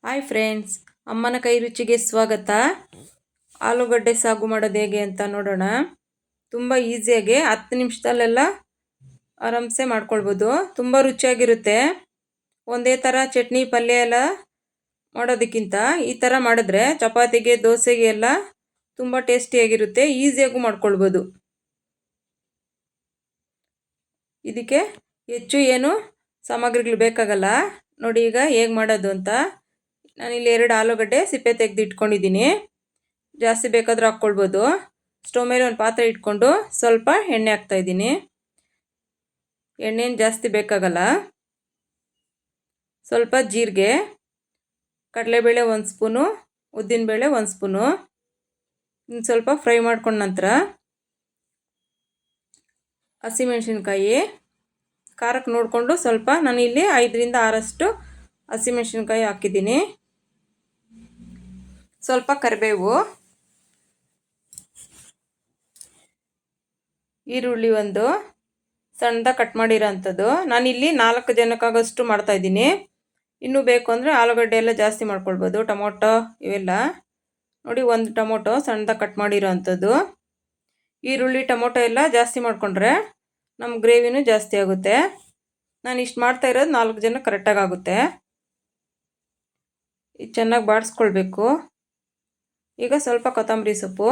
Hi friends, ಅಮ್ಮನ ಕೈ ರುಚಿಗೆ ಸ್ವಾಗತ. ಆಲೂಗಡ್ಡೆ ಸಾಗು ಮಾಡೋದು ಹೇಗೆ ಅಂತ ನೋಡೋಣ. ತುಂಬ ಈಸಿಯಾಗಿ 10 ನಿಮಿಷದಲ್ಲೆಲ್ಲ ಆರಾಮ್ಸೆ ಮಾಡ್ಕೊಳ್ಬೋದು. ತುಂಬ ರುಚಿಯಾಗಿರುತ್ತೆ. ಒಂದೇ ಥರ ಚಟ್ನಿ ಪಲ್ಯ ಎಲ್ಲ ಮಾಡೋದಕ್ಕಿಂತ ಈ ಥರ ಮಾಡಿದ್ರೆ ಚಪಾತಿಗೆ ದೋಸೆಗೆ ಎಲ್ಲ ತುಂಬ ಟೇಸ್ಟಿಯಾಗಿರುತ್ತೆ. ಈಸಿಯಾಗೂ ಮಾಡ್ಕೊಳ್ಬೋದು. ಇದಕ್ಕೆ ಹೆಚ್ಚು ಏನು ಸಾಮಗ್ರಿಗಳು ಬೇಕಾಗಲ್ಲ. ನೋಡಿ ಈಗ ಹೇಗೆ ಮಾಡೋದು ಅಂತ. ನಾನಿಲ್ಲಿ 2 ಆಲೂಗಡ್ಡೆ ಸಿಪ್ಪೆ ತೆಗೆದು ಇಟ್ಕೊಂಡಿದ್ದೀನಿ. ಜಾಸ್ತಿ ಬೇಕಾದರೂ ಹಾಕ್ಕೊಳ್ಬೋದು. ಸ್ಟವ್ ಮೇಲೆ ಒಂದು ಪಾತ್ರೆ ಇಟ್ಕೊಂಡು ಸ್ವಲ್ಪ ಎಣ್ಣೆ ಹಾಕ್ತಾಯಿದ್ದೀನಿ. ಎಣ್ಣೆನು ಜಾಸ್ತಿ ಬೇಕಾಗಲ್ಲ. ಸ್ವಲ್ಪ ಜೀರಿಗೆ, ಕಡಲೆಬೇಳೆ 1 ಸ್ಪೂನು, ಉದ್ದಿನಬೇಳೆ 1 ಸ್ಪೂನು. ಇನ್ನು ಸ್ವಲ್ಪ ಫ್ರೈ ಮಾಡ್ಕೊಂಡ ನಂತರ ಹಸಿಮೆಣಸಿನ್ಕಾಯಿ ಖಾರಕ್ಕೆ ನೋಡಿಕೊಂಡು ಸ್ವಲ್ಪ ನಾನಿಲ್ಲಿ 5ರಿಂದ 6 ಹಸಿಮೆಣಸಿನ್ಕಾಯಿ ಹಾಕಿದ್ದೀನಿ. ಸ್ವಲ್ಪ ಕರಿಬೇವು, ಈರುಳ್ಳಿ 1 ಸಣ್ಣದಾಗಿ ಕಟ್ ಮಾಡಿರೋ ಅಂಥದ್ದು. ನಾನಿಲ್ಲಿ 4 ಜನಕ್ಕಾಗೋಷ್ಟು ಮಾಡ್ತಾಯಿದ್ದೀನಿ. ಇನ್ನೂ ಬೇಕು ಅಂದರೆ ಆಲೂಗಡ್ಡೆ ಎಲ್ಲ ಜಾಸ್ತಿ ಮಾಡ್ಕೊಳ್ಬೋದು. ಟೊಮೊಟೊ ಇವೆಲ್ಲ ನೋಡಿ, 1 ಟೊಮೊಟೊ ಸಣ್ಣದಾಗಿ ಕಟ್ ಮಾಡಿರೋ ಅಂಥದ್ದು. ಈರುಳ್ಳಿ ಟೊಮೊಟೊ ಎಲ್ಲ ಜಾಸ್ತಿ ಮಾಡಿಕೊಂಡ್ರೆ ನಮ್ಮ ಗ್ರೇವಿನೂ ಜಾಸ್ತಿ ಆಗುತ್ತೆ. ನಾನು ಇಷ್ಟು ಮಾಡ್ತಾ ಇರೋದು 4 ಜನಕ್ಕೆ ಕರೆಕ್ಟಾಗಿ ಆಗುತ್ತೆ. ಇದು ಚೆನ್ನಾಗಿ ಬಾಡಿಸ್ಕೊಳ್ಬೇಕು. ಈಗ ಸ್ವಲ್ಪ ಕೊತ್ತಂಬರಿ ಸೊಪ್ಪು,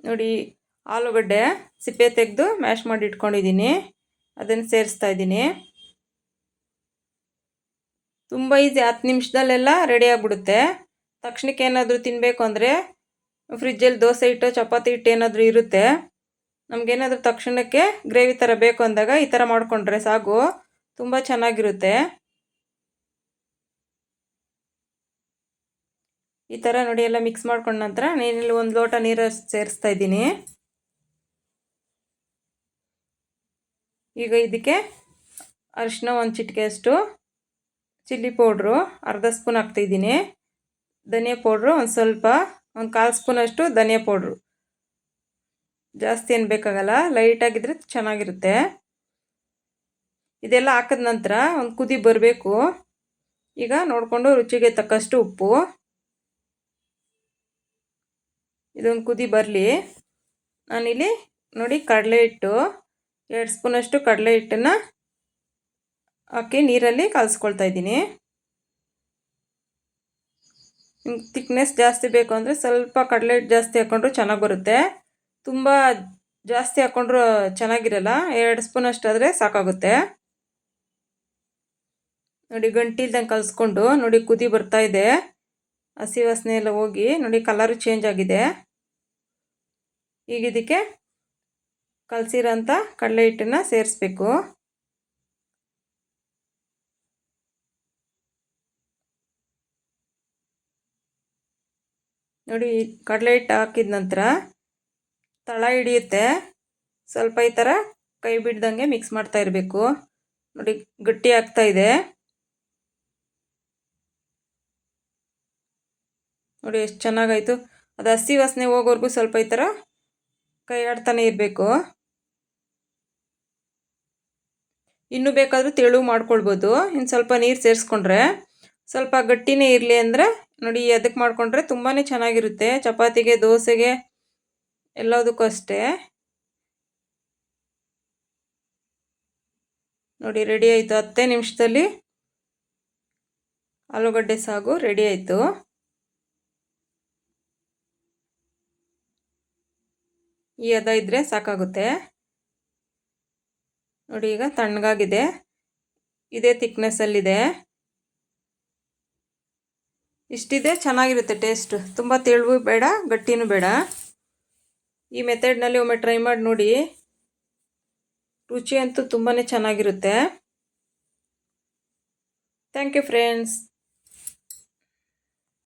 ನೋಡಿ ಆಲೂಗಡ್ಡೆ ಸಿಪ್ಪೆ ತೆಗೆದು ಮ್ಯಾಶ್ ಮಾಡಿ ಇಟ್ಕೊಂಡಿದ್ದೀನಿ, ಅದನ್ನು ಸೇರಿಸ್ತಾ ಇದ್ದೀನಿ. ತುಂಬ ಈಸಿ, 10 ನಿಮಿಷದಲ್ಲೆಲ್ಲ ರೆಡಿ ಆಗಿಬಿಡುತ್ತೆ. ತಕ್ಷಣಕ್ಕೆ ಏನಾದರೂ ತಿನ್ನಬೇಕು ಅಂದರೆ ಫ್ರಿಜ್ಜಲ್ಲಿ ದೋಸೆ ಹಿಟ್ಟು ಚಪಾತಿ ಹಿಟ್ಟು ಏನಾದರೂ ಇರುತ್ತೆ. ನಮಗೇನಾದರೂ ತಕ್ಷಣಕ್ಕೆ ಗ್ರೇವಿ ಥರ ಬೇಕು ಅಂದಾಗ ಈ ಥರ ಮಾಡಿಕೊಂಡ್ರೆ ಸಾಗು ತುಂಬ ಚೆನ್ನಾಗಿರುತ್ತೆ. ಈ ಥರ ನೋಡಿ ಎಲ್ಲ ಮಿಕ್ಸ್ ಮಾಡ್ಕೊಂಡ ನಂತರ ನಾನಿಲ್ಲಿ 1 ಲೋಟ ನೀರು ಸೇರಿಸ್ತಾ ಇದ್ದೀನಿ. ಈಗ ಇದಕ್ಕೆ ಅರಿಶಿನ 1 ಚಿಟಿಕೆಯಷ್ಟು, ಚಿಲ್ಲಿ ಪೌಡ್ರು ಅರ್ಧ ಸ್ಪೂನ್ ಹಾಕ್ತಾಯಿದ್ದೀನಿ, ಧನಿಯಾ ಪೌಡ್ರು ಒಂದು ಸ್ವಲ್ಪ, 1/4 ಸ್ಪೂನಷ್ಟು ಧನಿಯಾ ಪೌಡ್ರು. ಜಾಸ್ತಿ ಏನು ಬೇಕಾಗಲ್ಲ, ಲೈಟಾಗಿದ್ದರೆ ಚೆನ್ನಾಗಿರುತ್ತೆ. ಇದೆಲ್ಲ ಹಾಕಿದ ನಂತರ ಒಂದು ಕುದಿ ಬರಬೇಕು. ಈಗ ನೋಡಿಕೊಂಡು ರುಚಿಗೆ ತಕ್ಕಷ್ಟು ಉಪ್ಪು. ಇದೊಂದು ಕುದಿ ಬರಲಿ. ನಾನಿಲ್ಲಿ ನೋಡಿ ಕಡಲೆ ಹಿಟ್ಟು 2 ಸ್ಪೂನಷ್ಟು ಕಡಲೆ ಹಿಟ್ಟನ್ನು ಹಾಕಿ ನೀರಲ್ಲಿ ಕಲಿಸ್ಕೊಳ್ತಾ ಇದ್ದೀನಿ. ನಿಮ್ಗೆ ತಿಕ್ನೆಸ್ ಜಾಸ್ತಿ ಬೇಕು ಅಂದರೆ ಸ್ವಲ್ಪ ಕಡಲೆ ಹಿಟ್ಟು ಜಾಸ್ತಿ ಹಾಕ್ಕೊಂಡ್ರು ಚೆನ್ನಾಗಿ ಬರುತ್ತೆ. ತುಂಬ ಜಾಸ್ತಿ ಹಾಕ್ಕೊಂಡ್ರು ಚೆನ್ನಾಗಿರಲ್ಲ. 2 ಸ್ಪೂನಷ್ಟು ಆದರೆ ಸಾಕಾಗುತ್ತೆ. ನೋಡಿ ಗಂಟಿಲ್ದಂಗೆ ಕಲಿಸ್ಕೊಂಡು ನೋಡಿ ಕುದಿ ಬರ್ತಾ ಇದೆ. ಹಸಿ ವಾಸನೆ ಎಲ್ಲ ಹೋಗಿ ನೋಡಿ ಕಲರು ಚೇಂಜ್ ಆಗಿದೆ. ಈಗ ಇದಕ್ಕೆ ಕಲಸಿರೋಂಥ ಕಡಲೆ ಹಿಟ್ಟನ್ನು ಸೇರಿಸ್ಬೇಕು. ನೋಡಿ ಕಡಲೆ ಹಿಟ್ಟು ಹಾಕಿದ ನಂತರ ತಳ ಹಿಡಿಯುತ್ತೆ. ಸ್ವಲ್ಪ ಈ ಥರ ಕೈ ಬಿಡ್ದಂಗೆ ಮಿಕ್ಸ್ ಮಾಡ್ತಾ ಇರಬೇಕು. ನೋಡಿ ಗಟ್ಟಿ ಆಗ್ತಾ ಇದೆ. ನೋಡಿ ಎಷ್ಟು ಚೆನ್ನಾಗಾಯಿತು. ಅದು ಹಸಿ ವಾಸನೆ ಹೋಗೋವರೆಗೂ ಸ್ವಲ್ಪ ಈ ಥರ ಕೈ ಆಡ್ತಾನೆ ಇರಬೇಕು. ಇನ್ನೂ ಬೇಕಾದರೂ ತೆಳು ಮಾಡ್ಕೊಳ್ಬೋದು. ಇನ್ನು ಸ್ವಲ್ಪ ನೀರು ಸೇರಿಸ್ಕೊಂಡ್ರೆ ಸ್ವಲ್ಪ ಗಟ್ಟಿನೇ ಇರಲಿ ಅಂದರೆ ನೋಡಿ ಅದಕ್ಕೆ ಮಾಡಿಕೊಂಡ್ರೆ ತುಂಬಾ ಚೆನ್ನಾಗಿರುತ್ತೆ. ಚಪಾತಿಗೆ ದೋಸೆಗೆ ಎಲ್ಲದಕ್ಕೂ ಅಷ್ಟೇ. ನೋಡಿ ರೆಡಿ ಆಯಿತು. 10 ನಿಮಿಷದಲ್ಲಿ ಆಲೂಗಡ್ಡೆ ಸಾಗು ರೆಡಿ ಆಯಿತು. ಈ ಹದ ಇದ್ದರೆ ಸಾಕಾಗುತ್ತೆ. ನೋಡಿ ಈಗ ತಣ್ಣಗಾಗಿದೆ. ಇದೇ ಥಿಕ್ನೆಸ್ಸಲ್ಲಿದೆ. ಇಷ್ಟಿದೆ ಚೆನ್ನಾಗಿರುತ್ತೆ ಟೇಸ್ಟ್. ತುಂಬ ತೆಳುವು ಬೇಡ, ಗಟ್ಟಿನೂ ಬೇಡ. ಈ ಮೆಥಡ್ನಲ್ಲಿ ಒಮ್ಮೆ ಟ್ರೈ ಮಾಡಿ ನೋಡಿ. ರುಚಿ ಅಂತೂ ತುಂಬಾ ಚೆನ್ನಾಗಿರುತ್ತೆ. Thank you friends.